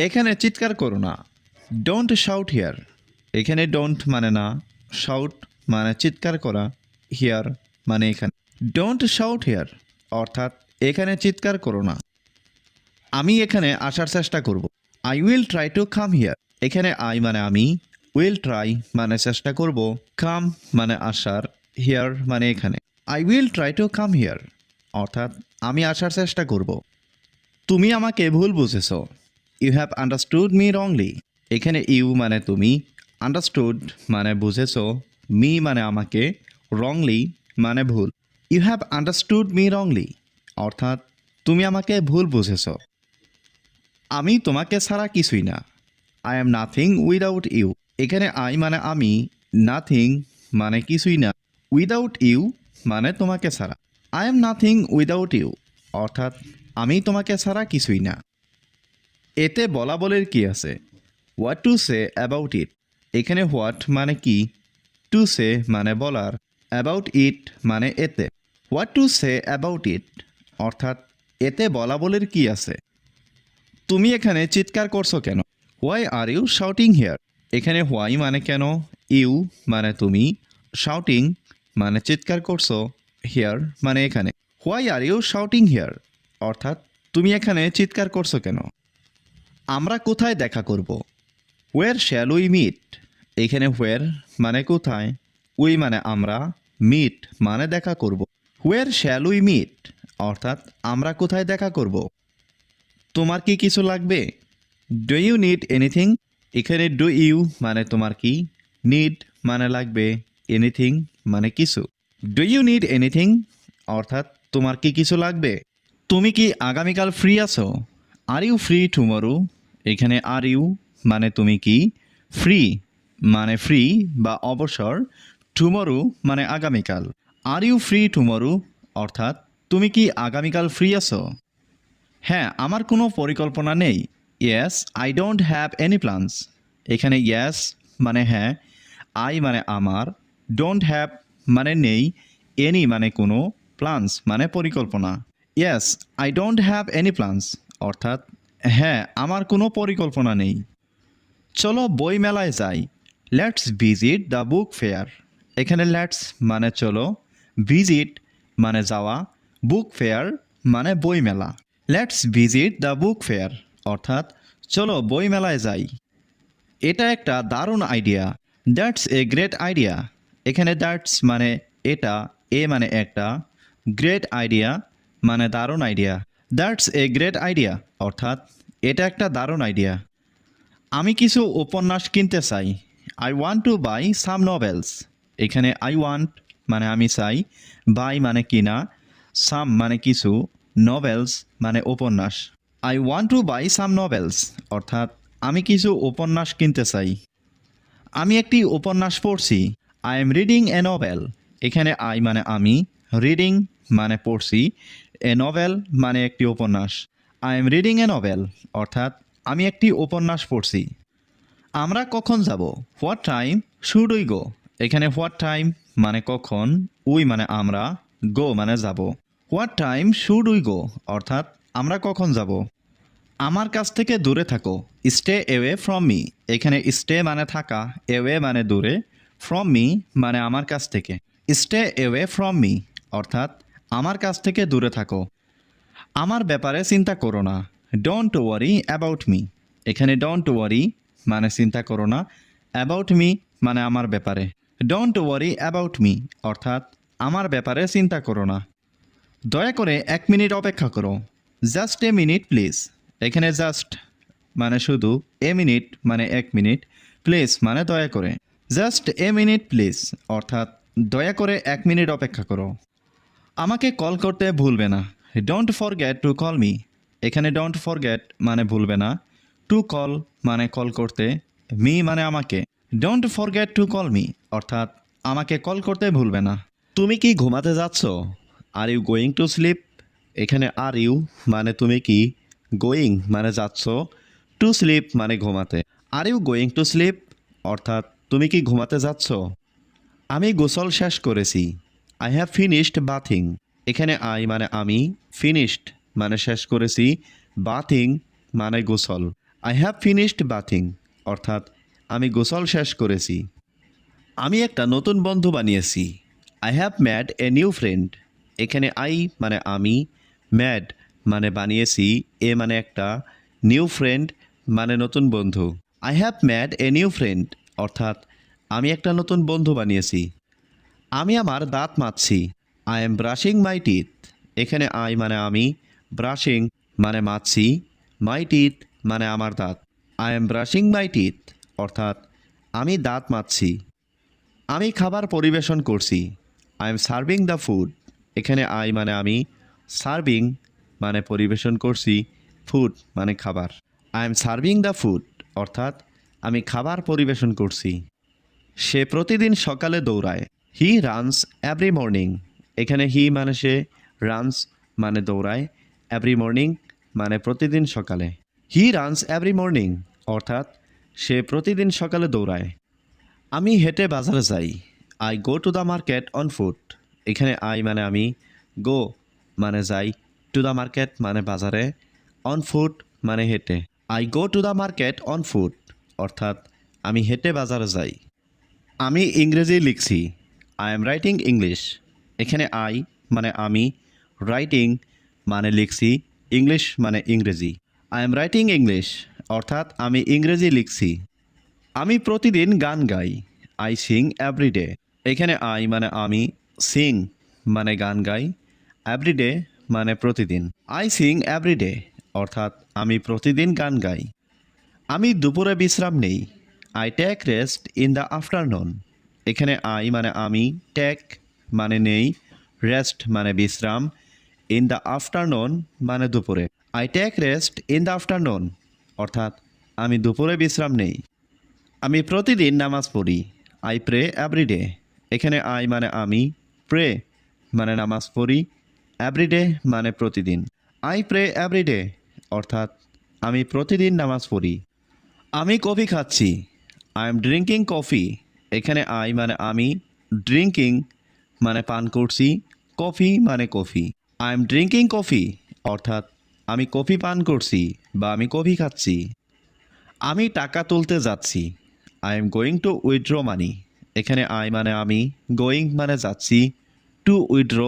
এখানে চিৎকার করো না। Don't shout here. এখানে ডোন্ট মানে না, শাউট মানে চিৎকার করা, হিয়ার মানে এখানে। ডোন্ট শাউট হিয়ার অর্থাৎ এখানে চিৎকার করো না। আমি এখানে আসার চেষ্টা করব। I will try to come here. এখানে আই মানে আমি, উইল ট্রাই মানে চেষ্টা করব, কাম মানে আসার, হিয়ার মানে এখানে। I will try to come here অর্থাৎ আমি আসার চেষ্টা করব। তুমি আমাকে ভুল বুঝেছ। You have understood me wrongly. এখানে ইউ মানে তুমি, আন্ডারস্টুড মানে বুঝেছ, মি মানে আমাকে, রংলি মানে ভুল। You have understood me wrongly অর্থাৎ তুমি আমাকে ভুল বুঝেছ। আমি তোমাকে ছাড়া কিছুই না। I am nothing without you. এখানে আই মানে আমি, নাথিং মানে কিছুই না, উইদাউট ইউ মানে তোমাকে ছাড়া। I am nothing without you অর্থাৎ আমি তোমাকে ছাড়া কিছুই না। এতে বলা বলের কি আছে? What to say about it. এখানে হোয়াট মানে কি, টু সে মানে বলার, অ্যাবাউট ইট মানে এতে। What to say about it অর্থাৎ এতে বলা বলের কি আছে। তুমি এখানে চিৎকার করছো কেন? Why are you shouting here. এখানে হোয়াই মানে কেন, ইউ মানে তুমি, শাউটিং মানে চিৎকার করছো, হিয়ার মানে এখানে। Why are you shouting here অর্থাৎ তুমি এখানে চিৎকার করছো কেন? আমরা কোথায় দেখা করব? হোয়ার শ্যাল উই মিট। এখানে হোয়ার মানে কোথায়, উই মানে আমরা, মিট মানে দেখা করব। হোয়ার শ্যাল উই মিট অর্থাৎ আমরা কোথায় দেখা করব। তোমার কি কিছু লাগবে? Do you need anything. এখানে ডু ইউ মানে তোমার কি, নিড মানে লাগবে, এনিথিং মানে কিছু। ডু ইউ নিড এনিথিং অর্থাৎ তোমার কি কিছু লাগবে। তুমি কি আগামীকাল ফ্রি আছো? Are you free tomorrow. এখানে আর ইউ মানে তুমি কি, ফ্রি মানে ফ্রি বা অবসর, টুমরো মানে আগামীকাল। আর ইউ ফ্রি টুমরো অর্থাৎ তুমি কি আগামীকাল ফ্রি আছো? হ্যাঁ, আমার কোনো পরিকল্পনা নেই। Yes I don't have any plans. এখানে ইয়েস মানে হ্যাঁ, আই মানে আমার, ডোন্ট হ্যাভ মানে নেই, এনি মানে কোনো, প্ল্যানস মানে পরিকল্পনা। Yes I don't have any plans অর্থাৎ হ্যাঁ, আমার কোনো পরিকল্পনা নেই। চলো বই মেলায় যাই। Let's visit the book fair. এখানে লেটস মানে চলো, ভিজিট মানে যাওয়া, বুক ফেয়ার মানে বই মেলা। Let's visit the book fair অর্থাৎ চলো বই মেলায় যাই। এটা একটা দারুণ idea. That's a great idea. এখানে দ্যাটস মানে এটা, এ মানে একটা, গ্রেট আইডিয়া মানে দারুণ idea. That's a great idea অর্থাৎ এটা একটা দারুণ আইডিয়া। আমি কিছু উপন্যাস কিনতে চাই। I want to buy some novels. এখানে আই ওয়ান্ট মানে আমি চাই, বাই মানে কিনা, সাম মানে কিছু, নভেলস মানে উপন্যাস। I want to buy some novels অর্থাৎ আমি কিছু উপন্যাস কিনতে চাই। আমি একটি উপন্যাস পড়ছি। I am reading a novel. এখানে আই মানে আমি, রিডিং মানে পড়ছি, এ নভেল মানে একটি উপন্যাস। I am reading a novel অর্থাৎ আমি একটি উপন্যাস পড়ছি। আমরা কখন যাব? What time should we go. এখানে হোয়াট টাইম মানে কখন, উই মানে আমরা, গো মানে যাব। What time should we go অর্থাৎ আমরা কখন যাব। আমার কাছ থেকে দূরে থাকো। Stay away from me. এখানে স্টে মানে থাকা, অ্যাওয়ে মানে দূরে, ফ্রম মি মানে আমার কাছ থেকে। স্টে অ্যাওয়ে ফ্রম মি অর্থাৎ আমার কাছ থেকে দূরে থাকো। আমার ব্যাপারে চিন্তা করো না। Don't worry about me. এখানে ডোন্ট ওয়ারি মানে চিন্তা করো না, অ্যাবাউট মি মানে আমার ব্যাপারে। ডোন্ট ওয়ারি অ্যাবাউট মি অর্থাৎ আমার ব্যাপারে চিন্তা করো না। দয়া করে 1 মিনিট অপেক্ষা করো। Just a minute please. এখানে জাস্ট মানে শুধু, এ মিনিট মানে 1 মিনিট, প্লিজ মানে দয়া করে। জাস্ট এ মিনিট প্লিজ অর্থাৎ দয়া করে 1 মিনিট অপেক্ষা করো। আমাকে কল করতে ভুলবে না। Don't forget to call me. এখানে ডোন্ট ফরগেট মানে ভুলবে না, টু কল মানে কল করতে, মি মানে আমাকে। Don't forget to call me অর্থাৎ আমাকে কল করতে ভুলবে না। তুমি কি ঘুমাতে যাচ্ছ? Are you going to sleep. এখানে আর ইউ মানে তুমি কি, গোয়িং মানে যাচ্ছ, টু স্লিপ মানে ঘুমাতে। Are you going to sleep অর্থাৎ তুমি কি ঘুমাতে যাচ্ছ? আমি গোসল শেষ করেছি। I have finished bathing. এখানে আই মানে আমি, ফিনিশড মানে শেষ করেছি, বাথিং মানে গোসল। আই হ্যাভ ফিনিশড বাথিং অর্থাৎ আমি গোসল শেষ করেছি। আমি একটা নতুন বন্ধু বানিয়েছি। I have made a new friend. এখানে আই মানে আমি, ম্যাড মানে বানিয়েছি, এ মানে একটা, নিউ ফ্রেন্ড মানে নতুন বন্ধু। I have made a new friend অর্থাৎ আমি একটা নতুন বন্ধু বানিয়েছি। আমি আমার দাঁত মাজছি। I am brushing my teeth. এখানে আই মানে আমি, ব্রাশিং মানে মাজছি, মাই টিথ মানে আমার দাঁত। I am brushing my teeth অর্থাৎ আমি দাঁত মাজছি। আমি খাবার পরিবেশন করছি। I am serving the food. এখানে আই মানে আমি, সার্ভিং মানে পরিবেশন করছি, ফুড মানে খাবার। I am serving the food অর্থাৎ আমি খাবার পরিবেশন করছি। সে প্রতিদিন সকালে দৌড়ায়। He runs every morning. এখানে হি মানে সে, রানস মানে দৌড়ায়, এভরি মর্নিং মানে প্রতিদিন সকালে। হি রানস এভরি মর্নিং অর্থাৎ সে প্রতিদিন সকালে দৌড়ায়। আমি হেঁটে বাজারে যাই। I go to the market on foot. এখানে আই মানে আমি, গো মানে যাই, টু দ্য মার্কেট মানে বাজারে, অন ফুট মানে হেঁটে। I go to the market on foot অর্থাৎ আমি হেঁটে বাজারে যাই। আমি ইংরেজি লিখছি। I am writing English. এখানে আই মানে আমি, রাইটিং মানে লিখছি, ইংলিশ মানে ইংরেজি। আই এম রাইটিং ইংলিশ অর্থাৎ আমি ইংরেজি লিখছি। আমি প্রতিদিন গান গাই। I sing everyday. এখানে আই মানে আমি, সিং মানে গান গাই, এভরিডে মানে প্রতিদিন। আই সিং এভরিডে অর্থাৎ আমি প্রতিদিন গান গাই। আমি দুপুরে বিশ্রাম নেই। I take rest in the afternoon. এখানে আই মানে আমি, টেক মানে নেই, রেস্ট মানে বিশ্রাম, ইন দ্য আফটারনুন মানে দুপুরে। I take rest in the afternoon অর্থাৎ আমি দুপুরে বিশ্রাম নেই। আমি প্রতিদিন নামাজ পড়ি। I pray everyday. এখানে আই মানে আমি, প্রে মানে নামাজ পড়ি, এভরিডে মানে প্রতিদিন। আই প্রে এভরিডে অর্থাৎ আমি প্রতিদিন নামাজ পড়ি। আমি কফি খাচ্ছি। I am drinking coffee. এখানে আই মানে আমি, ড্রিঙ্কিং মানে পান করছি, কফি মানে coffee. I am drinking coffee অর্থাৎ আমি কফি পান করছি বা আমি কফি খাচ্ছি। আমি টাকা তুলতে যাচ্ছি। I am going to withdraw মানি। এখানে আই মানে আমি, গোয়িং মানে যাচ্ছি, টু উইথড্র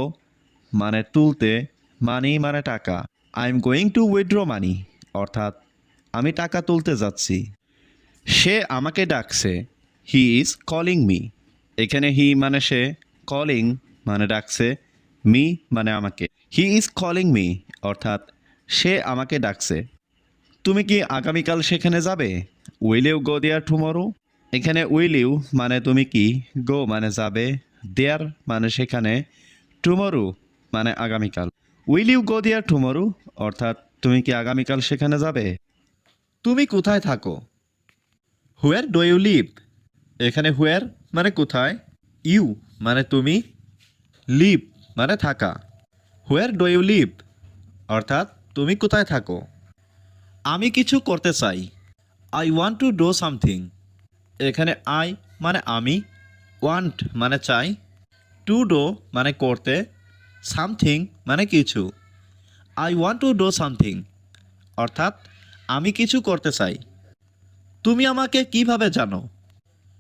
মানে তুলতে, মানি মানে টাকা। I am going to withdraw মানি অর্থাৎ আমি টাকা তুলতে যাচ্ছি। সে আমাকে ডাকছে। He is calling me. এখানে হি মানে সে, কলিং মানে ডাকছে, মি মানে আমাকে। হি ইজ কলিং মি অর্থাৎ সে আমাকে ডাকছে। তুমি কি আগামীকাল সেখানে যাবে? Will you go there tomorrow? এখানে উইল ইউ মানে তুমি কি, গো মানে যাবে, দেয়ার মানে সেখানে, টুমরো মানে আগামীকাল। Will you go there tomorrow অর্থাৎ তুমি কি আগামীকাল সেখানে যাবে? তুমি কোথায় থাকো? Where do you live? এখানে হোয়ার মানে কোথায়, ইউ মানে তুমি, লিভ মানে থাকা। হোয়ার ডু ইউ লিভ অর্থাৎ তুমি কোথায় থাকো? আমি কিছু করতে চাই। I want to do something. এখানে আই মানে আমি, ওয়ান্ট মানে চাই, টু ডু মানে করতে, সামথিং মানে কিছু। I want to do something অর্থাৎ আমি কিছু করতে চাই। তুমি আমাকে কিভাবে জানো?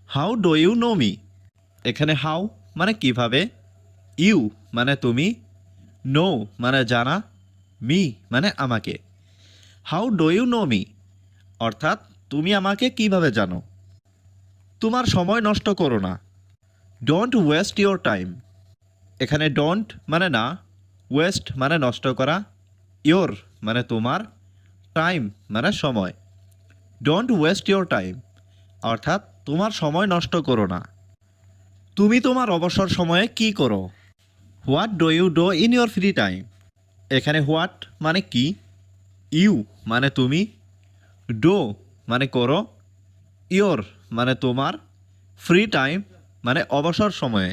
How do you know me? এখানে হাউ মানে কিভাবে, ইউ মানে তুমি, নো মানে জানা, মি মানে আমাকে। How do you know me অর্থাৎ তুমি আমাকে কিভাবে জানো? তোমার সময় নষ্ট করো না। Don't waste your time. এখানে ডোন্ট মানে না, ওয়েস্ট মানে নষ্ট করা, ইয়োর মানে তোমার, টাইম মানে সময়। ডোন্ট ওয়েস্ট ইয়োর টাইম অর্থাৎ তোমার সময় নষ্ট করো না। তুমি তোমার অবসর সময়ে কি করো? What do you do in your free time? এখানে হোয়াট মানে কি, ইউ মানে তুমি, ডো মানে করো, ইয়োর মানে তোমার, ফ্রি টাইম মানে অবসর সময়ে।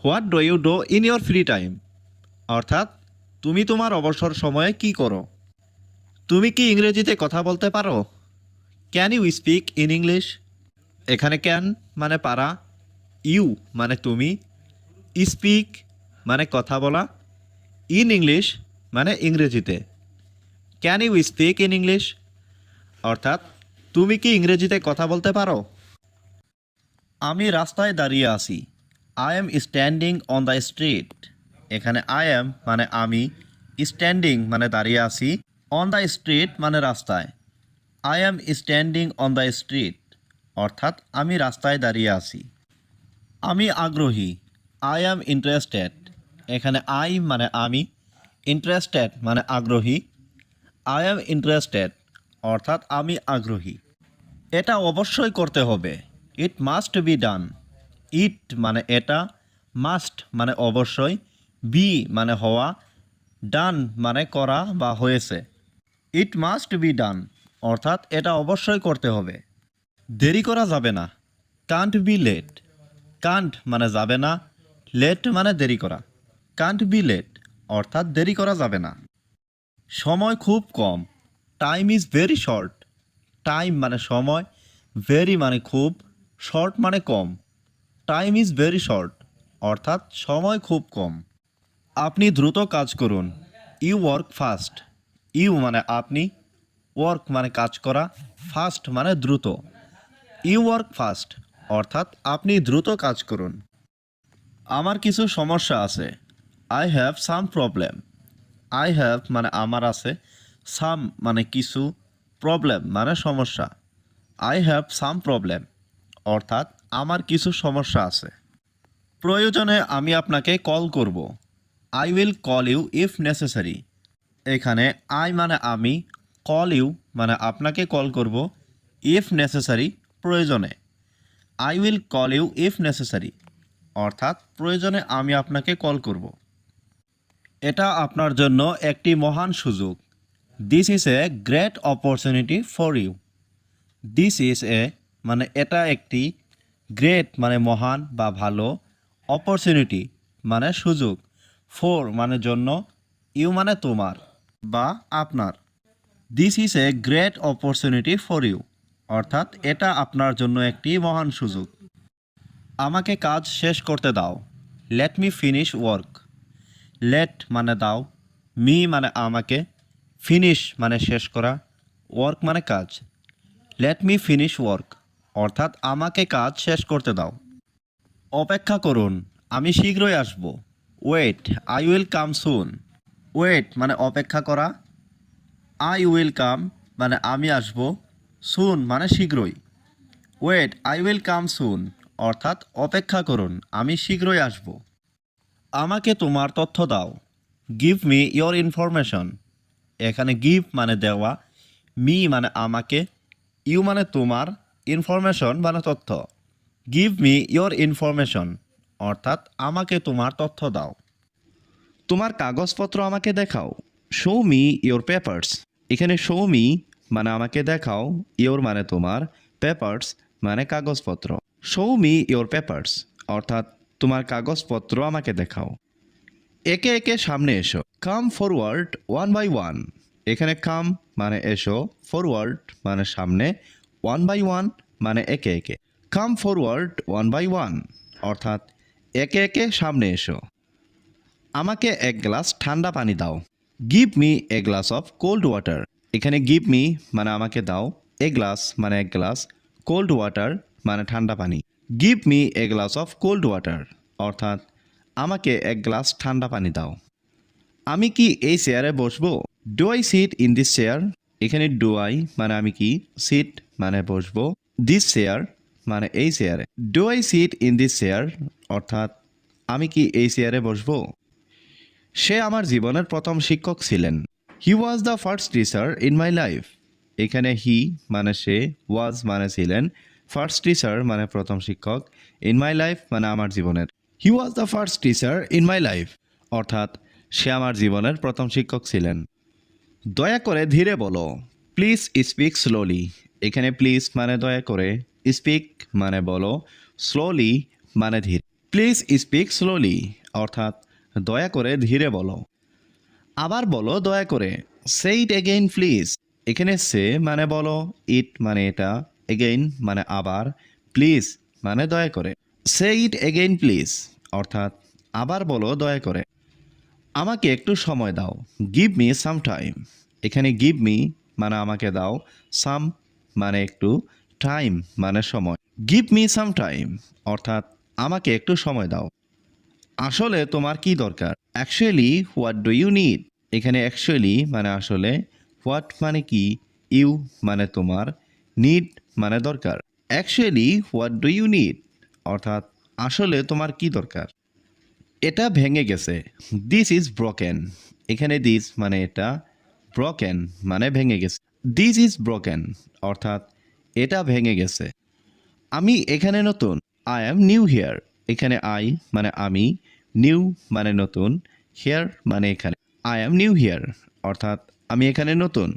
What do you do in your free time অর্থাৎ তুমি তোমার অবসর সময়ে কি করো? তুমি কি ইংরেজিতে কথা বলতে পারো? Can you speak in English? এখানে ক্যান মানে পারা, ইউ মানে তুমি, স্পিক মানে কথা বলা, ইন ইংলিশ মানে ইংরেজিতে। Can you speak in English অর্থাৎ তুমি কি ইংরেজিতে কথা বলতে পারো? আমি রাস্তায় দাঁড়িয়ে আছি। I am standing on the street. এখানে আই এম মানে আমি, স্ট্যান্ডিং মানে দাঁড়িয়ে আছি, অন দ্য স্ট্রিট মানে রাস্তায়। I am standing on the street অর্থাৎ আমি রাস্তায় দাঁড়িয়ে আছি। আমি আগ্রহী। I am interested. এখানে আই মানে আমি, ইন্টারেস্টেড মানে আগ্রহী। আই অ্যাম ইন্টারেস্টেড অর্থাৎ আমি আগ্রহী। এটা অবশ্যই করতে হবে। It must be done. ইট মানে এটা, মাস্ট মানে অবশ্যই, বি মানে হওয়া, ডান মানে করা বা হয়েছে। ইট মাস্ট বি ডান অর্থাৎ এটা অবশ্যই করতে হবে। দেরি করা যাবে না। Can't be late. কান্ট মানে যাবে না, লেট মানে দেরি করা। কান্ট বি লেট অর্থাৎ দেরি করা যাবে না। সময় খুব কম। Time is very short. Time মানে সময়, ভেরি মানে খুব, শর্ট মানে কম। টাইম ইজ ভেরি শর্ট অর্থাৎ সময় খুব কম। আপনি দ্রুত কাজ করুন। You work fast. ইউ মানে আপনি, ওয়ার্ক মানে কাজ করা, ফাস্ট মানে দ্রুত। ইউ ওয়ার্ক ফাস্ট অর্থাৎ আপনি দ্রুত কাজ করুন। আমার কিছু সমস্যা আছে। I have some problem. I have মানে আমার আছে, সাম মানে কিছু, প্রবলেম মানে সমস্যা। আই হ্যাভ সাম প্রবলেম অর্থাৎ আমার কিছু সমস্যা আছে। প্রয়োজনে আমি আপনাকে কল করব। I will call you if necessary. এখানে আই মানে আমি, কল ইউ মানে আপনাকে কল করব, ইফ নেসেসারি প্রয়োজনে। I will call you if necessary অর্থাৎ প্রয়োজনে আমি আপনাকে কল করব। এটা আপনার জন্য একটি মহান সুযোগ। This is a great opportunity for you. This is a মানে এটা একটি, গ্রেট মানে মহান বা ভালো, অপরচুনিটি মানে সুযোগ, ফর মানে জন্য, ইউ মানে তোমার বা আপনার। This is a great opportunity for you অর্থাৎ এটা আপনার জন্য একটি মহান সুযোগ। আমাকে কাজ শেষ করতে দাও। Let me finish work. Let মানে দাও, মি মানে আমাকে, ফিনিশ মানে শেষ করা, ওয়ার্ক মানে কাজ। লেট মি ফিনিশ ওয়ার্ক অর্থাৎ আমাকে কাজ শেষ করতে দাও। অপেক্ষা করুন, আমি শীঘ্রই আসব। Wait, I will come soon. Wait মানে অপেক্ষা করা, আই উইল কাম মানে আমি আসব, সুন মানে শীঘ্রই। ওয়েট, আই উইল কাম সুন অর্থাৎ অপেক্ষা করুন, আমি শীঘ্রই আসব। আমাকে তোমার তথ্য দাও। Give me your information. এখানে গিভ মানে দেওয়া, মি মানে আমাকে, ইউ মানে তোমার, ইনফরমেশন মানে তথ্য। গিভ মি ইয়োর ইনফরমেশন অর্থাৎ আমাকে তোমার তথ্য দাও। তোমার কাগজপত্র আমাকে দেখাও। Show me your papers. এখানে শো মি মানে আমাকে দেখাও, ইয়োর মানে তোমার, পেপার্স মানে কাগজপত্র। শো মি ইয়োর পেপার্স অর্থাৎ তোমার কাগজপত্র আমাকে দেখাও। একে একে সামনে এসো। Come forward one by one. এখানে কাম মানে এসো, ফরওয়ার্ড মানে সামনে, ওয়ান বাই ওয়ান মানে একে একে। Come forward one by one অর্থাৎ একে একে সামনে এসো। আমাকে এক গ্লাস ঠান্ডা পানি দাও। Give me a glass of cold water. এখানে গিভ মি মানে আমাকে দাও, এ গ্লাস মানে এক গ্লাস, কোল্ড ওয়াটার মানে ঠান্ডা পানি। Give me a glass of cold water অর্থাৎ আমাকে এক গ্লাস ঠান্ডা পানি দাও। আমি কি এই চেয়ারে বসবো? Do I sit in this chair. এখানে ডু আই মানে আমি কি, সিট মানে বসবো, দিস চেয়ার মানে এই চেয়ারে। Do I sit in this chair অর্থাৎ আমি কি এই চেয়ারে বসবো? সে আমার জীবনের প্রথম শিক্ষক ছিলেন। He was the first teacher in my life. এখানে হি মানে সে, ওয়াজ মানে ছিলেন, ফার্স্ট টিচার মানে প্রথম শিক্ষক, ইন মাই লাইফ মানে আমার জীবনের। He was the first teacher in my life অর্থাৎ সে আমার জীবনের প্রথম শিক্ষক ছিলেন। দয়া করে ধীরে বলো। Please speak slowly. এখানে প্লিজ মানে দয়া করে, স্পিক মানে বলো, স্লোলি মানে ধীরে। প্লিজ স্পিক স্লোলি অর্থাৎ দয়া করে ধীরে বলো। আবার বলো দয়া করে। সে ইট এগেইন প্লিজ। এখানে সে মানে বলো, ইট মানে এটা, এগেইন মানে আবার, প্লিজ মানে দয়া করে। সে ইট এগেইন প্লিজ অর্থাৎ আবার বলো দয়া করে। আমাকে একটু সময় দাও। Give me some time. এখানে গিভ মি মানে আমাকে দাও, সাম মানে একটু, টাইম মানে সময়। গিভ মি সাম টাইম অর্থাৎ আমাকে একটু সময় দাও। আসলে তোমার কি দরকার? Actually what do you need? এখানে অ্যাকচুয়ালি মানে আসলে, হোয়াট মানে কি, ইউ মানে তোমার, নিড মানে দরকার। Actually what do you need অর্থাৎ আসলে তোমার কি দরকার? এটা ভেঙে গেছে, দিস ইজ ব্রোকেন। এখানে দিস মানে এটা, ব্রোকেন মানে ভেঙে গেছে। দিস ইজ ব্রোকেন অর্থাৎ এটা ভেঙে গেছে। আমি এখানে নতুন, আই অ্যাম নিউ হিয়ার। এখানে আই মানে আমি, নিউ মানে নতুন, হিয়ার মানে এখানে। আই অ্যাম নিউ হিয়ার অর্থাৎ আমি এখানে নতুন।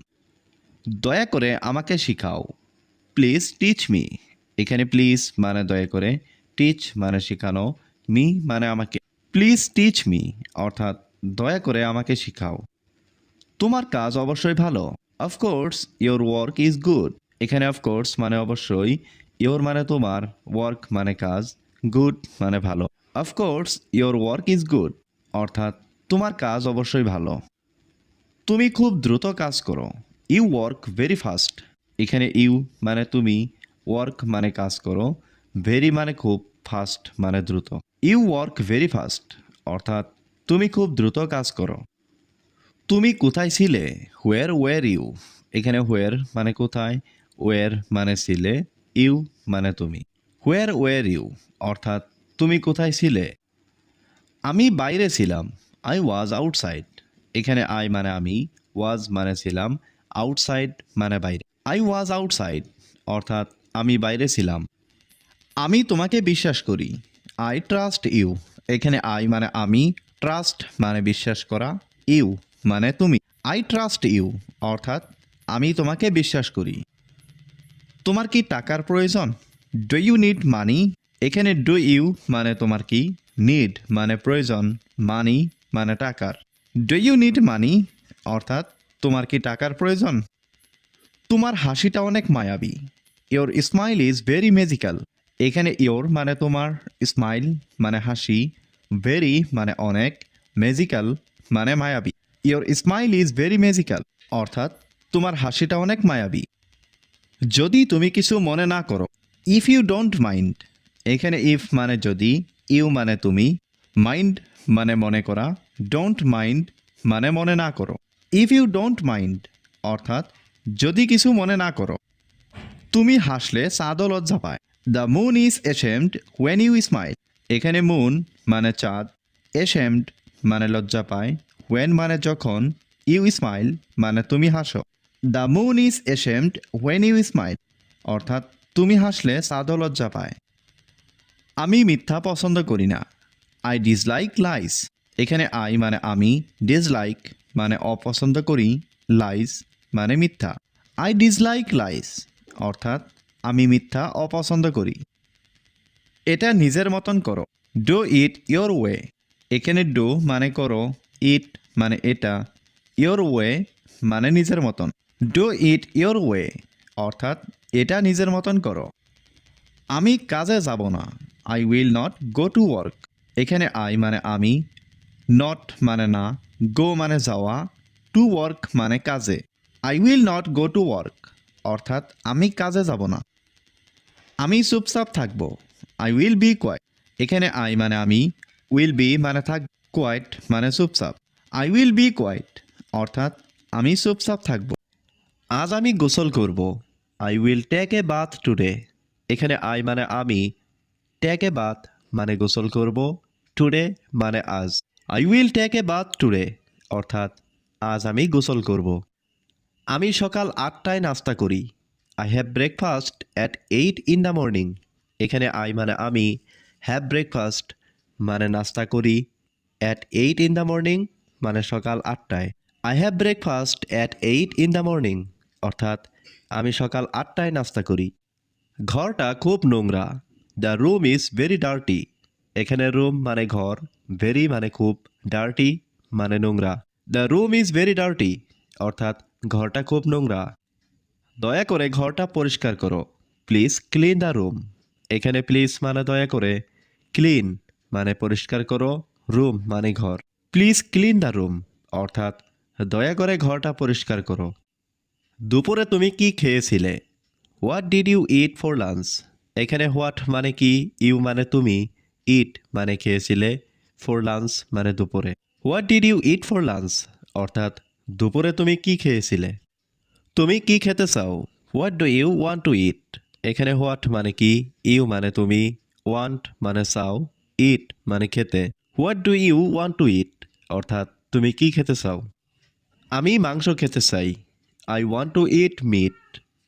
দয়া করে আমাকে শিখাও, প্লিজ টিচ মি। এখানে প্লিজ মানে দয়া করে, টিচ মানে শেখানো, মি মানে আমাকে। প্লিজ টিচ মি অর্থাৎ দয়া করে আমাকে শিখাও। তোমার কাজ অবশ্যই ভালো, of course your work is good. এখানে অফকোর্স মানে অবশ্যই, ইয়োর মানে তোমার, ওয়ার্ক মানে কাজ, গুড মানে ভালো। Of course your work is good অর্থাৎ তোমার কাজ অবশ্যই ভালো। তুমি খুব দ্রুত কাজ করো, ইউ ওয়ার্ক ভেরি ফাস্ট। এখানে ইউ মানে তুমি, ওয়ার্ক মানে কাজ করো, ভেরি মানে খুব, ফাস্ট মানে দ্রুত। ইউ ওয়ার্ক ভেরি ফাস্ট অর্থাৎ তুমি খুব দ্রুত কাজ করো। তুমি কোথায় ছিলে, হোয়ার ওয়ার ইউ। এখানে হোয়ার মানে কোথায়, ওয়ার মানে ছিলে, ইউ মানে তুমি। হোয়ার ওয়ার ইউ অর্থাৎ তুমি কোথায় ছিলে? আমি বাইরে ছিলাম, আই ওয়াজ আউটসাইড। এখানে আই মানে আমি, ওয়াজ মানে ছিলাম, আউটসাইড মানে বাইরে। আই ওয়াজ আউটসাইড অর্থাৎ আমি বাইরে ছিলাম। আমি তোমাকে বিশ্বাস করি, আই ট্রাস্ট ইউ। এখানে আই মানে আমি, ট্রাস্ট মানে বিশ্বাস করা, ইউ মানে তুমি। আই ট্রাস্ট ইউ অর্থাৎ আমি তোমাকে বিশ্বাস করি। তোমার কি টাকার প্রয়োজন? Do you need money. এখানে ডু ইউ মানে তোমার কি, নিড মানে প্রয়োজন, মানি মানে টাকার। ডু ইউ নিড মানি অর্থাৎ তোমার কি টাকার প্রয়োজন? তোমার হাসিটা অনেক মায়াবী, your smile is very magical. এখানে ইয়োর মানে তোমার, স্মাইল মানে হাসি, ভেরি মানে অনেক, ম্যাজিক্যাল মানে মায়াবী। Your smile is very magical অর্থাৎ তোমার হাসিটা অনেক মায়াবী। যদি তুমি কিছু মনে না করো, ইফ ইউ ডোন্ট মাইন্ড। এখানে ইফ মানে যদি, ইউ মানে তুমি, মাইন্ড মানে মনে করা, ডোন্ট মাইন্ড মানে মনে না করো। ইফ ইউ ডোন্ট মাইন্ড অর্থাৎ যদি কিছু মনে না করো। তুমি হাসলে চাঁদও লজ্জা পায়, the moon is ashamed when you smile. এখানে মুন মানে চাঁদ, এশেমড মানে লজ্জা পায়, হোয়েন মানে যখন, ইউ স্মাইল মানে তুমি হাসো। The moon is ashamed when you smile অর্থাৎ তুমি হাসলে চাঁদও লজ্জা পায়। আমি মিথ্যা পছন্দ করি না, আই ডিসলাইক লাইস। এখানে আই মানে আমি, ডিসলাইক মানে অপছন্দ করি, লাইস মানে মিথ্যা। আই ডিসলাইক লাইস অর্থাৎ আমি মিথ্যা অপছন্দ করি। এটা নিজের মতন করো, ডু ইট ইয়োর ওয়ে। এখানে ডু মানে করো, ইট মানে এটা, ইয়োর ওয়ে মানে নিজের মতন। ডু ইট ইয়োর ওয়ে অর্থাৎ এটা নিজের মতন করো। আমি কাজে যাব না, I will not go to work. এখানে আই মানে আমি, নট মানে না, গো মানে যাওয়া, টু ওয়ার্ক মানে কাজে। I will not go to work অর্থাৎ আমি কাজে যাব না। আমি চুপচাপ থাকবো, আই উইল বি কোয়াইট। এখানে আই মানে আমি, উইল বি মানে থাক, কোয়াইট মানে চুপচাপ। আই উইল বি কোয়াইট অর্থাৎ আমি চুপচাপ থাকবো। আজ আমি গোসল করব, I will take a bath today. এখানে আই মানে আমি, টেক এ বাথ মানে গোসল করব, টুডে মানে আজ। I will take a bath today অর্থাৎ আজ আমি গোসল করব। আমি সকাল 8টায় নাস্তা করি, I have breakfast at 8 in the morning. এখানে আই মানে আমি, হ্যাভ ব্রেকফাস্ট মানে নাস্তা করি, অ্যাট 8 ইন দ্য মর্নিং মানে সকাল 8টায়। I have breakfast at 8 in the morning অর্থাৎ আমি সকাল 8টায় নাস্তা করি। ঘরটা খুব নোংরা, the room is very dirty. এখানে রুম মানে ঘর, ভেরি মানে খুব, ডার্টি মানে নোংরা। The room is very dirty অর্থাৎ ঘরটা খুব নোংরা। দয়া করে ঘরটা পরিষ্কার করো, প্লিজ ক্লিন দ্য রুম। এখানে প্লিজ মানে দয়া করে, ক্লিন মানে পরিষ্কার করো, রুম মানে ঘর। প্লিজ ক্লিন দ্য রুম অর্থাৎ দয়া করে ঘরটা পরিষ্কার করো। দুপুরে তুমি কি খেয়েছিলে? What did you eat for lunch? এখানে হোয়াট মানে কি, ইউ মানে তুমি, ইট মানে খেয়েছিলে, ফর লাঞ্চ মানে দুপুরে। What did you eat for lunch অর্থাৎ দুপুরে তুমি কি খেয়েছিলে? তুমি কি খেতে চাও? What do you want to eat? এখানে হোয়াট মানে কি, ইউ মানে তুমি, ওয়ান্ট মানে চাও, ইট মানে খেতে। What do you want to eat অর্থাৎ তুমি কি খেতে চাও? আমি মাংস খেতে চাই। I want to eat meat.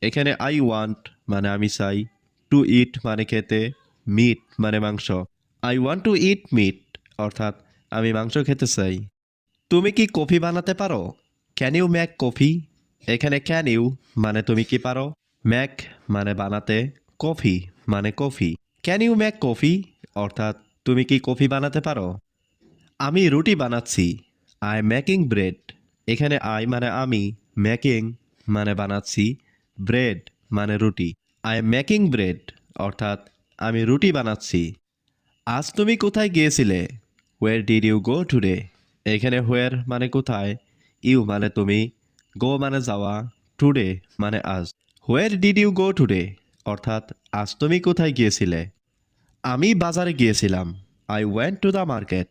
এখানে আই ওয়ান্ট মানে আমি চাই, টু ইট মানে খেতে, মিট মানে মাংস। I want to eat meet অর্থাৎ আমি মাংস খেতে চাই। তুমি কি কফি বানাতে পারো? Can you make coffee? এখানে ক্যান ইউ মানে তুমি কি পারো, মেক মানে বানাতে, কফি মানে coffee. Can you make coffee অর্থাৎ তুমি কি কফি বানাতে পারো? আমি রুটি বানাচ্ছি। I am making bread. এখানে আই মানে আমি, মেকিং মানে বানাচ্ছি, ব্রেড মানে রুটি। আই এম মেকিং ব্রেড অর্থাৎ আমি রুটি বানাচ্ছি। আজ তুমি কোথায় গিয়েছিলে? Where did you go today? এখানে হোয়ার মানে কোথায়, ইউ মানে তুমি, গো মানে যাওয়া, টুডে মানে আজ। Where did you go today অর্থাৎ আজ তুমি কোথায় গিয়েছিলে? আমি বাজারে গিয়েছিলাম। I went to the market.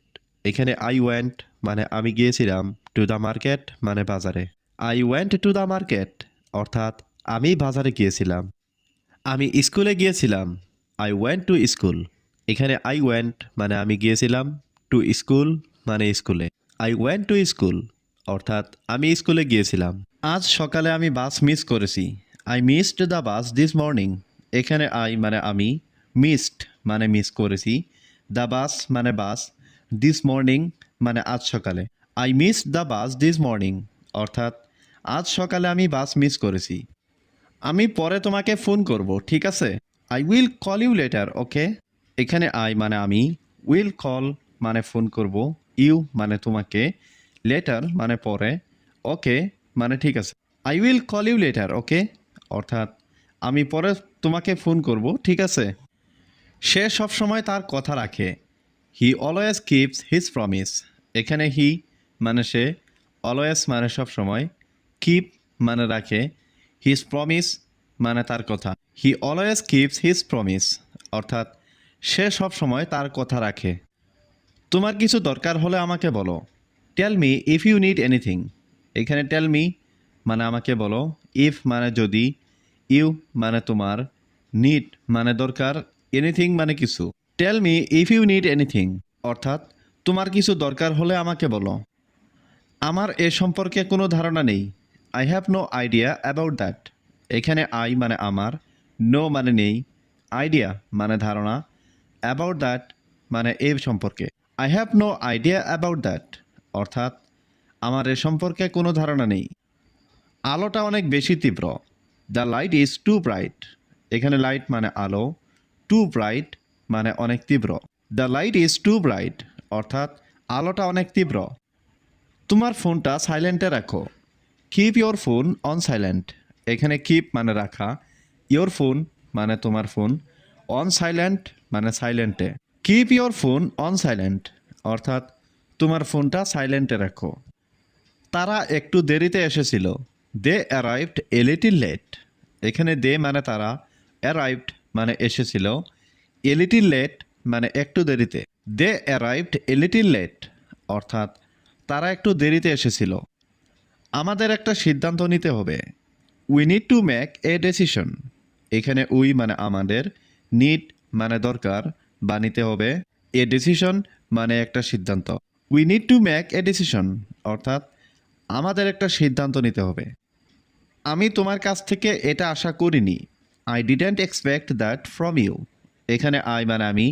এখানে আই ওয়েন্ট মানে আমি গিয়েছিলাম, টু দ্য মার্কেট মানে বাজারে। I went to the market অর্থাৎ আমি বাজারে গিয়েছিলাম। আমি স্কুলে গিয়েছিলাম। I went to school. এখানে আই ওয়েন্ট মানে আমি গিয়েছিলাম, টু স্কুল মানে স্কুলে। আই ওয়েন্ট টু স্কুল অর্থাৎ আমি স্কুলে গিয়েছিলাম। আজ সকালে আমি বাস মিস করেছি। I missed the bus this morning. এখানে আই মানে আমি, মিসড মানে মিস করেছি, দ্য বাস মানে বাস, দিস মর্নিং মানে আজ সকালে। I missed the bus this morning অর্থাৎ আজ সকালে আমি বাস মিস করেছি। আমি পরে তোমাকে ফোন করব, ঠিক আছে? I will call you later, okay? এখানে আই মানে আমি, উইল কল মানে ফোন করব, ইউ মানে তোমাকে, লেটার মানে পরে, ওকে মানে ঠিক আছে। I will call you later, okay? অর্থাৎ আমি পরে তোমাকে ফোন করব, ঠিক আছে? সে সবসময় তার কথা রাখে। He always keeps his promise. এখানে হি মানে সে, অলওয়েজ মানে সবসময়, কিপ মানে রাখে, হিজ প্রমিস মানে তার কথা। He always keeps his promise অর্থাৎ সে সবসময় তার কথা রাখে। তোমার কিছু দরকার হলে আমাকে বলো। Tell me if you need anything. এখানে টেল মি মানে আমাকে বলো, ইফ মানে যদি, ইউ মানে তোমার, নিড মানে দরকার, এনিথিং মানে কিছু। Tell me if you need anything অর্থাৎ তোমার কিছু দরকার হলে আমাকে বলো। আমার এ সম্পর্কে কোনো ধারণা নেই। I have no idea about that. এখানে আই মানে আমার, নো মানে নেই, আইডিয়া মানে ধারণা, অ্যাবাউট দ্যাট মানে এ সম্পর্কে। I have no idea about that অর্থাৎ আমার এ সম্পর্কে কোনো ধারণা নেই। আলোটা অনেক বেশি তীব্র। The light is too bright. এখানে লাইট মানে আলো, টু ব্রাইট মানে অনেক তীব্র। The light is too bright অর্থাৎ আলোটা অনেক তীব্র। তোমার ফোনটা সাইলেন্টে রাখো। Keep your phone on silent. এখানে কিপ মানে রাখা, ইয়োর ফোন মানে তোমার ফোন, অন সাইলেন্ট মানে সাইলেন্টে। Keep your phone on silent অর্থাৎ তোমার ফোনটা সাইলেন্টে রাখো। তারা একটু দেরিতে এসেছিল। They arrived a little late. এখানে দে মানে তারা, অ্যারাইভড মানে এসেছিল, এ লিটিল লেট মানে একটু দেরিতে। দে অ্যারাইভড এ লিটিল লেট অর্থাৎ তারা একটু দেরিতে এসেছিল। আমাদের একটা সিদ্ধান্ত নিতে হবে। We need to make a decision. এখানে উই মানে আমাদের, নিড মানে দরকার বা নিতে হবে, এ ডিসিশন মানে একটা সিদ্ধান্ত। We need to make a decision অর্থাৎ আমাদের একটা সিদ্ধান্ত নিতে হবে। আমি তোমার কাছ থেকে এটা আশা করিনি। I didn't expect that from you. এখানে আই মানে আমি,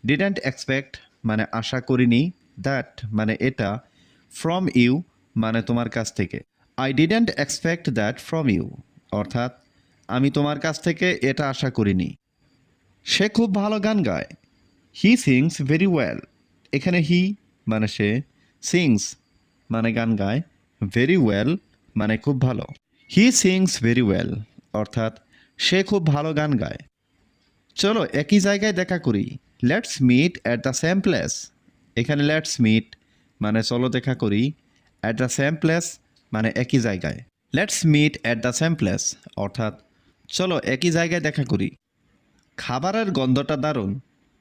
ডিডেন্ট এক্সপেক্ট মানে আশা করিনি, দ্যাট মানে এটা, ফ্রম ইউ মানে তোমার কাছ থেকে। I didn't expect that from you অর্থাৎ আমি তোমার কাছ থেকে এটা আশা করিনি। সে খুব ভালো গান গায়। হি সিংস ভেরি ওয়েল। এখানে হি মানে সে, সিংস মানে গান গায়, ভেরি ওয়েল মানে খুব ভালো। হি সিংস ভেরি ওয়েল অর্থাৎ সে খুব ভালো গান গায়। চলো একই জায়গায় দেখা করি। Let's meet at the same place. এখানে লেটস মিট মানে চলো দেখা করি, অ্যাট দ্য সেম প্লেস মানে একই জায়গায়। Let's meet at the same place, অর্থাৎ চলো একই জায়গায় দেখা করি। খাবারের গন্ধটা দারুণ।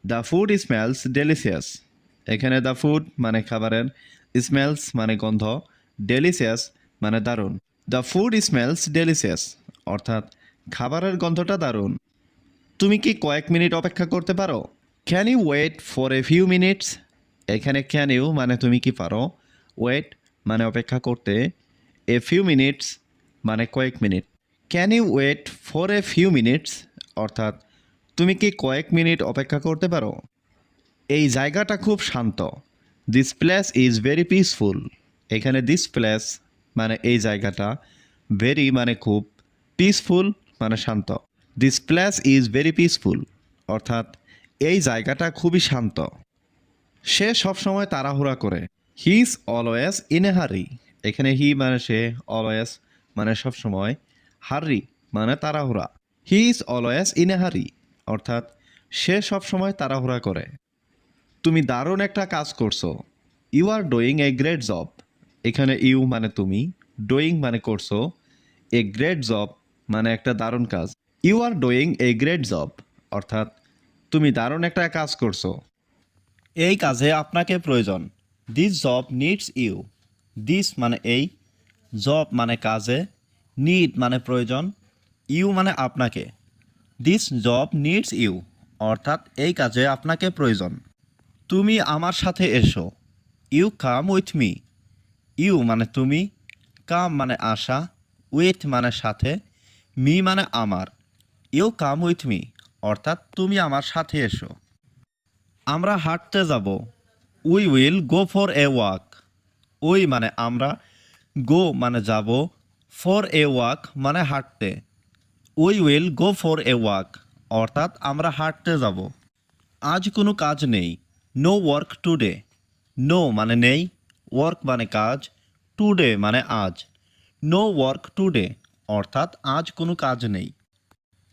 The food smells delicious. এখানে দ্য ফুড মানে খাবারের, স্মেলস মানে গন্ধ, ডেলিসিয়াস মানে দারুণ। দ্য ফুড স্মেলস ডেলিসিয়াস, অর্থাৎ খাবারের গন্ধটা দারুণ। তুমি কি কয়েক মিনিট অপেক্ষা করতে পারো? Can you wait for a few minutes? এখানে ক্যান ইউ মানে তুমি কি পারো, ওয়েট মানে অপেক্ষা করতে, এ ফিউ মিনিটস মানে কয়েক minute. Can you wait for a few minutes, অর্থাৎ তুমি কি কয়েক মিনিট অপেক্ষা করতে পারো? এই জায়গাটা খুব শান্ত। This place is very peaceful. এখানে দিস প্লেস মানে এই জায়গাটা, ভেরি মানে খুব, পিসফুল মানে শান্ত। This place is very peaceful, অর্থাৎ এই জায়গাটা খুবই শান্ত। সে সবসময় তাড়াহুড়া করে। He is always in a hurry. এখানে হি মানে সে, অলওয়েজ মানে সবসময়, হারি মানে তাড়াহুড়া। হি ইজ অলওয়েজ ইন এ হারি, অর্থাৎ সে সবসময় তাড়াহুড়া করে। তুমি দারুণ একটা কাজ করছো। You are doing a great job. এখানে ইউ মানে তুমি, ডুইং মানে করছো, এ গ্রেট জব মানে একটা দারুণ কাজ। You are doing a great job, অর্থাৎ তুমি দারুণ একটা কাজ করছো। এই কাজে আপনাকে প্রয়োজন। This job needs you. This মানে এই, জব মানে কাজে, নিড মানে প্রয়োজন, ইউ মানে আপনাকে। দিস জব নিডস ইউ, অর্থাৎ এই কাজে আপনাকে প্রয়োজন। তুমি আমার সাথে এসো। You come with me. You মানে তুমি, কাম মানে আসা, উইথ মানে সাথে, মি মানে আমার। ইউ কাম উইথ মি, অর্থাৎ তুমি আমার সাথে এসো। আমরা হাঁটতে যাব। We will go for a walk. We মানে আমরা, গো মানে যাব, ফর এ ওয়াক মানে হাঁটতে। We will go for a walk, অর্থাৎ আমরা হাঁটতে যাব। আজ কোনো কাজ নেই। No work today. নো মানে নেই, ওয়ার্ক মানে কাজ, টুডে মানে আজ। নো ওয়ার্ক টুডে, অর্থাৎ আজ কোনো কাজ নেই।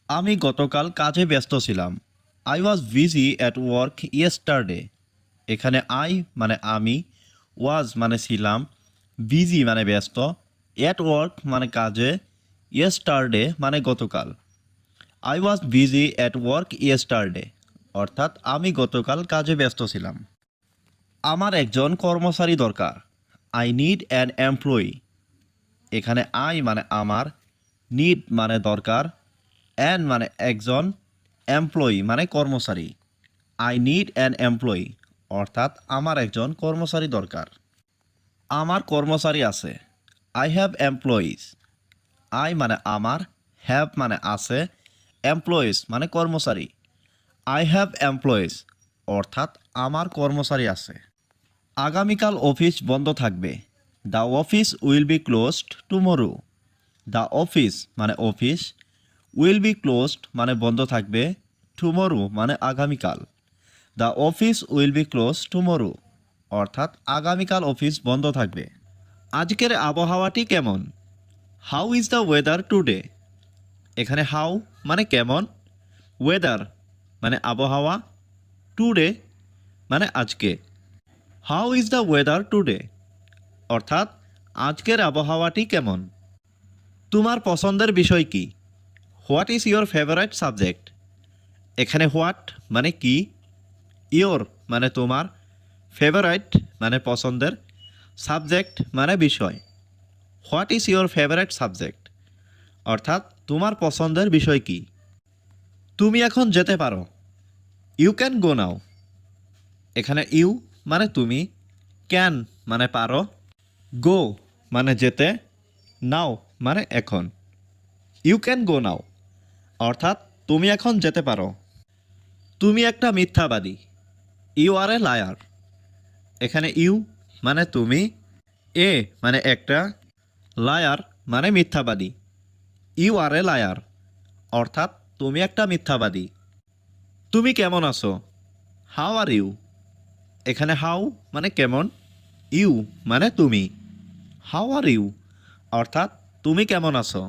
আমি গতকাল কাজে ব্যস্ত ছিলাম। I was busy at work yesterday. এখানে আই মানে আমি, ওয়াজ মানে ছিলাম, বিজি মানে ব্যস্ত, অ্যাট ওয়ার্ক মানে কাজে, ইয়েস্টারডে মানে গতকাল। I was busy at work yesterday, অর্থাৎ আমি গতকাল কাজে ব্যস্ত ছিলাম। আমার একজন কর্মচারী দরকার। I need an employee. এখানে আই মানে আমার, নিড মানে দরকার, অ্যান মানে একজন, এমপ্লয়ি মানে কর্মচারী। আই নিড অ্যান এমপ্লয়ি, অর্থাৎ আমার একজন কর্মচারী দরকার। আমার কর্মচারী আছে। I have employees. আই মানে আমার, হ্যাভ মানে আছে, এমপ্লয়িজ মানে কর্মচারী। আই হ্যাভ এমপ্লয়িজ, অর্থাৎ আমার কর্মচারী আছে। আগামীকাল অফিস বন্ধ থাকবে। The office will be closed tomorrow. The office মানে অফিস, উইল বি ক্লোজড মানে বন্ধ থাকবে, টুমোরো মানে আগামীকাল। The office will be close tomorrow, অর্থাৎ আগামীকাল অফিস বন্ধ থাকবে। আজকের আবহাওয়াটি কেমন? How is the weather today? এখানে হাউ মানে কেমন, ওয়েদার মানে আবহাওয়া, টুডে মানে আজকে। How is the weather today, অর্থাৎ আজকের আবহাওয়াটি কেমন। তোমার পছন্দের বিষয় কি? What is your favourite subject? এখানে হোয়াট মানে কি, ইয়োর মানে তোমার, ফেভারাইট মানে পছন্দের, সাবজেক্ট মানে বিষয়। What is your favourite subject, অর্থাৎ তোমার পছন্দের বিষয় কি। তুমি এখন যেতে পারো। ইউ ক্যান গো নাও। এখানে ইউ মানে তুমি, ক্যান মানে পারো, গো মানে যেতে, নাও মানে এখন। ইউ ক্যান গো নাও, অর্থাৎ তুমি এখন যেতে পারো। তুমি একটা মিথ্যাবাদী। You are a liar. এখানে ইউ মানে তুমি, এ মানে একটা, লায়ার মানে মিথ্যাবাদী। ইউ আর এ লায়ার, অর্থাৎ তুমি একটা মিথ্যাবাদী। তুমি কেমন আছো? How are you? এখানে হাউ মানে কেমন, ইউ মানে তুমি, হাউ আর ইউ, অর্থাৎ তুমি কেমন আছো।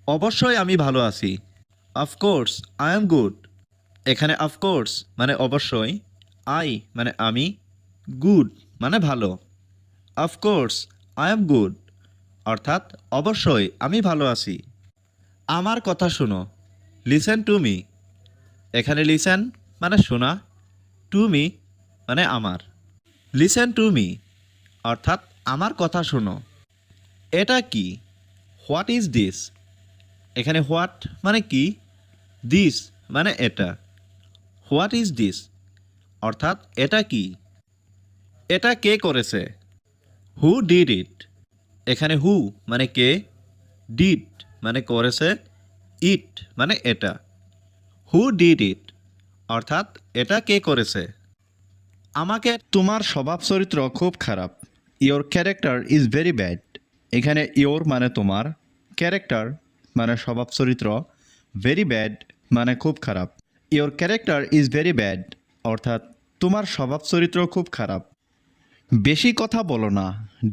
অবশ্যই আমি ভালো আছি। Of course I am good. এখানে অফকোর্স মানে অবশ্যই, আই মানে আমি, গুড মানে ভালো। অফকোর্স আই এম গুড, অর্থাৎ অবশ্যই আমি ভালো আছি। আমার কথা শোনো, লিসেন টু মি। এখানে লিসেন মানে শোনা, টু মি মানে আমার। লিসেন টু মি অর্থাৎ আমার কথা শোনো। এটা কি? What is this? এখানে হোয়াট মানে কি, দিস মানে এটা। হোয়াট ইজ দিস অর্থাৎ এটা কি? এটা কে করেছে? Who did it? এখানে হু মানে কে, ডিড মানে করেছে, ইট মানে এটা। হু ডিড ইট অর্থাৎ এটা কে করেছে? আমাকে তোমার স্বভাব চরিত্র খুব খারাপ। Your character is very bad. এখানে ইয়োর মানে তোমার, ক্যারেক্টার মানে স্বভাব চরিত্র, ভেরি ব্যাড মানে খুব খারাপ। Your character is very bad অর্থাৎ তোমার স্বভাব চরিত্র খুব খারাপ। বেশি কথা বলো না,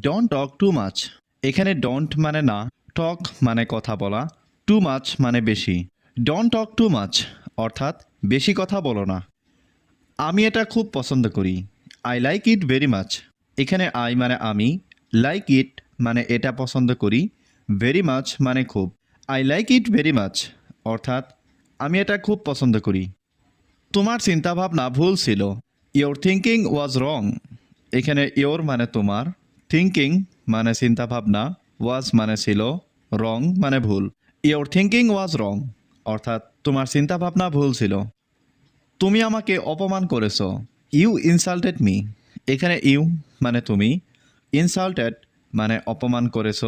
ডোন্ট টক টু মাচ। এখানে ডোন্ট মানে না, টক মানে কথা বলা, টু মাচ মানে বেশি। ডোন্ট টক টু মাচ অর্থাৎ বেশি কথা বলো না। আমি এটা খুব পছন্দ করি। I like it very much. এখানে আই মানে আমি, লাইক ইট মানে এটা পছন্দ করি, ভেরি মাচ মানে খুব। I like it very much অর্থাৎ আমি এটা খুব পছন্দ করি। তোমার চিন্তাভাবনা ভুল ছিল। ইয়োর থিঙ্কিং ওয়াজ রং। এখানে ইয়োর মানে তোমার, থিঙ্কিং মানে চিন্তাভাবনা, ওয়াজ মানে ছিল, রং মানে ভুল। ইয়োর থিঙ্কিং ওয়াজ রং অর্থাৎ তোমার চিন্তাভাবনা ভুল ছিল। তুমি আমাকে অপমান করেছ। You insulted me. এখানে ইউ মানে তুমি, ইনসাল্টেড মানে অপমান করেছ,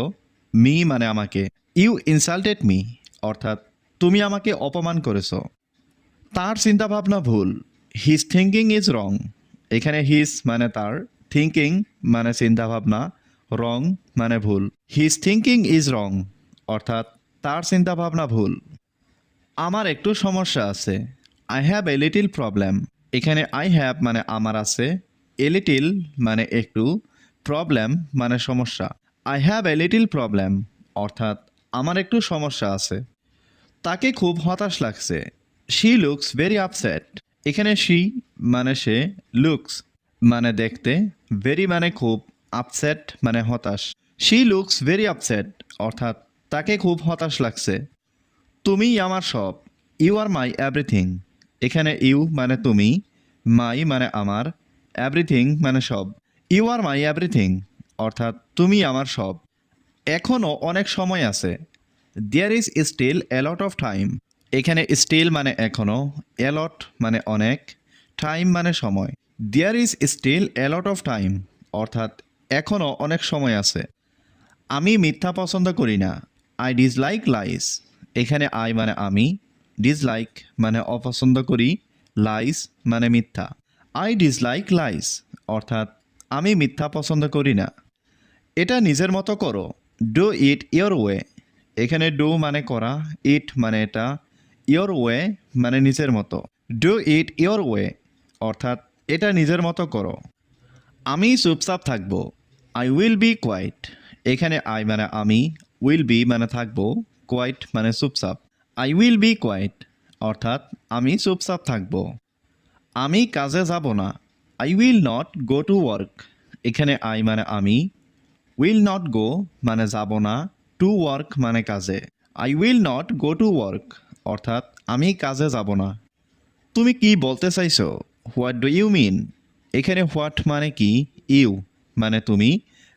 মি মানে আমাকে। ইউ ইনসাল্টেড মি অর্থাৎ তুমি আমাকে অপমান করেছ। তার চিন্তাভাবনা ভুল। His thinking is wrong. এখানে হিজ মানে তার, থিঙ্কিং মানে চিন্তাভাবনা, রং মানে ভুল। হিজ থিঙ্কিং ইজ রং অর্থাৎ তার চিন্তাভাবনা ভুল। আমার একটু সমস্যা আছে। I have a little problem. এখানে আই হ্যাভ মানে আমার আছে, এ লিটিল মানে একটু, প্রবলেম মানে সমস্যা। I have a little problem অর্থাৎ আমার একটু সমস্যা আছে। তাকে খুব হতাশ লাগছে। She looks very upset. এখানে শি মানে সে, লুকস মানে দেখতে, ভেরি মানে খুব, আপসেট মানে হতাশ। শি লুকস ভেরি আপসেট অর্থাৎ তাকে খুব হতাশ লাগছে। তুমিই আমার সব। You are my everything. এখানে ইউ মানে তুমি, মাই মানে আমার, এভরিথিং মানে সব। ইউ আর মাই এভরিথিং অর্থাৎ তুমি আমার সব। এখনও অনেক সময় আছে। There is still a lot of time. এখানে স্টিল মানে এখনও, এলট মানে অনেক, টাইম মানে সময়। There is still a lot of time অর্থাৎ এখনও অনেক সময় আছে। আমি মিথ্যা পছন্দ করি না। I dislike lies. এখানে আই মানে আমি, ডিসলাইক মানে অপছন্দ করি, লাইস মানে মিথ্যা। আই ডিসলাইক লাইস অর্থাৎ আমি মিথ্যা পছন্দ করি না। এটা নিজের মতো করো। Do it your way. এখানে ডু মানে করা, ইট মানে এটা, ইয়োর ওয়ে মানে নিজের মতো। ডু ইট ইয়োর ওয়ে অর্থাৎ এটা নিজের মতো করো। আমি চুপচাপ থাকবো। I will be quiet. এখানে আই মানে আমি, উইল বি মানে থাকবো, কোয়াইট মানে চুপচাপ। আই উইল বি কোয়াইট অর্থাৎ আমি চুপচাপ থাকবো। আমি কাজে যাব না। I will not go to work. এখানে আই মানে আমি, উইল নট গো মানে যাব না, টু ওয়ার্ক মানে কাজে। I will not go to work অর্থাৎ আমি কাজে যাব না। তুমি কি বলতে চাইছো? What do you mean? এখানে হোয়াট মানে কি, ইউ মানে তুমি,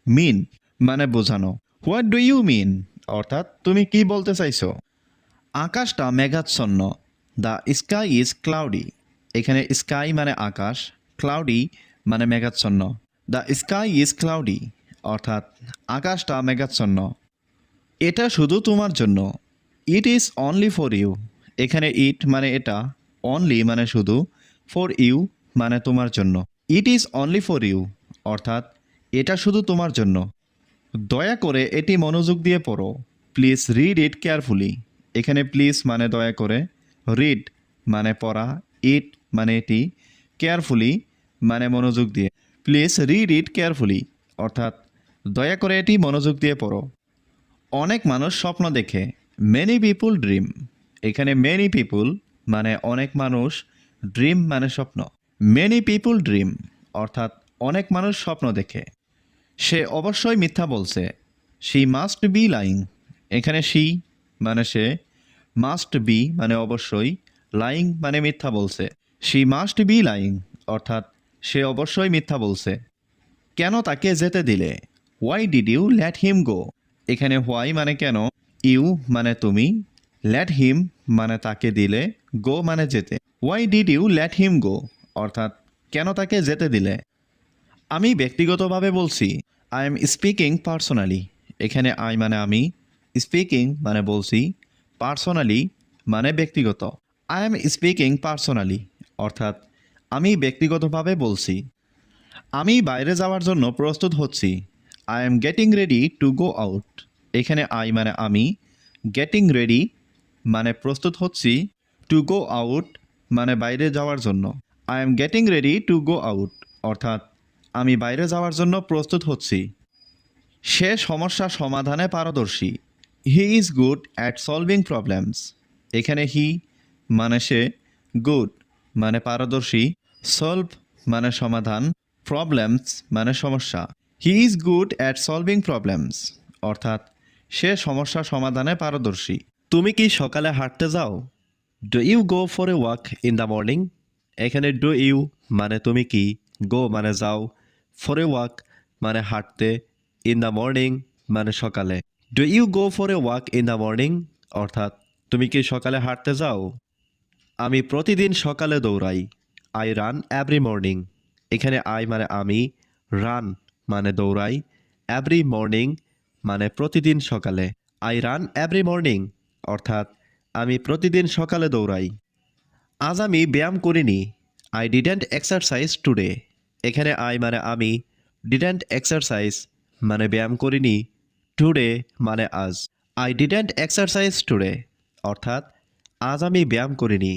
মিন মানে বোঝানো। হোয়াট ডু ইউ মিন অর্থাৎ তুমি কি বলতে চাইছো? আকাশটা মেঘাচ্ছন্ন। The sky is cloudy. এখানে স্কাই মানে আকাশ, ক্লাউডি মানে মেঘাচ্ছন্ন। দ্য স্কাই ইজ ক্লাউডি অর্থাৎ আকাশটা মেঘাচ্ছন্ন। এটা শুধু তোমার জন্য। It is only for you. এখানে ইট মানে এটা, অনলি মানে শুধু, ফর ইউ মানে তোমার জন্য। It is only for you অর্থাৎ এটা শুধু তোমার জন্য। দয়া করে এটি মনোযোগ দিয়ে পড়ো। Please read it carefully. এখানে প্লিজ মানে দয়া করে, রিড মানে পড়া, ইট মানে এটি, কেয়ারফুলি মানে মনোযোগ দিয়ে। প্লিজ রিড ইট কেয়ারফুলি অর্থাৎ দয়া করে এটি মনোযোগ দিয়ে পড়ো। অনেক মানুষ স্বপ্ন দেখে। Many people dream. এখানে মেনি পিপুল মানে অনেক মানুষ, ড্রিম মানে স্বপ্ন। মেনি পিপুল ড্রিম অর্থাৎ অনেক মানুষ স্বপ্ন দেখে। সে অবশ্যই মিথ্যা বলছে। She must be lying. এখানে শি মানে সে, মাস্ট বি মানে অবশ্যই, লাইং মানে মিথ্যা বলছে। শি মাস্ট বি লাইং অর্থাৎ সে অবশ্যই মিথ্যা বলছে। কেন তাকে যেতে দিলে? Why did you let him go? এখানে হোয়াই মানে কেন, ইউ মানে তুমি, লেট হিম মানে তাকে দিলে, গো মানে যেতে। Why did you let him go অর্থাৎ কেন তাকে যেতে দিলে? আমি ব্যক্তিগতভাবে বলছি, আই এম স্পিকিং পার্সোনালি। এখানে আই মানে আমি, স্পিকিং মানে বলছি, পার্সোনালি মানে ব্যক্তিগত। আই এম স্পিকিং পার্সোনালি অর্থাৎ আমি ব্যক্তিগতভাবে বলছি। আমি বাইরে যাওয়ার জন্য প্রস্তুত হচ্ছি। I am getting ready to go out. এখানে আই মানে আমি, গেটিং রেডি মানে প্রস্তুত হচ্ছি, টু গো আউট মানে বাইরে যাওয়ার জন্য। I am getting ready to go out অর্থাৎ আমি বাইরে যাওয়ার জন্য প্রস্তুত হচ্ছি। সে সমস্যা সমাধানে পারদর্শী। He is good at solving problems. এখানে হি মানে সে, গুড মানে পারদর্শী, সলভ মানে সমাধান, প্রবলেমস মানে সমস্যা। He is good at solving problems অর্থাৎ সে সমস্যা সমাধানে পারদর্শী। তুমি কি সকালে হাঁটতে যাও? Do you go for a walk in the morning? এখানে ডু ইউ মানে তুমি কি, গো মানে যাও, ফর এ ওয়াক মানে হাঁটতে, ইন দ্য মর্নিং মানে সকালে। Do you go for a walk in the morning অর্থাৎ তুমি কি সকালে হাঁটতে যাও? আমি প্রতিদিন সকালে দৌড়াই। I run every morning. এখানে আই মানে আমি, রান মানে দৌড়াই, এভরি মর্নিং মানে প্রতিদিন সকালে। আই রান এভরি মর্নিং অর্থাৎ আমি প্রতিদিন সকালে দৌড়াই। আজ আমি ব্যায়াম করিনি। I didn't exercise today. এখানে আই মানে আমি, ডিডেন্ট এক্সারসাইজ মানে ব্যায়াম করিনি, টুডে মানে আজ। আই ডিডেন্ট এক্সারসাইজ টুডে অর্থাৎ আজ আমি ব্যায়াম করিনি।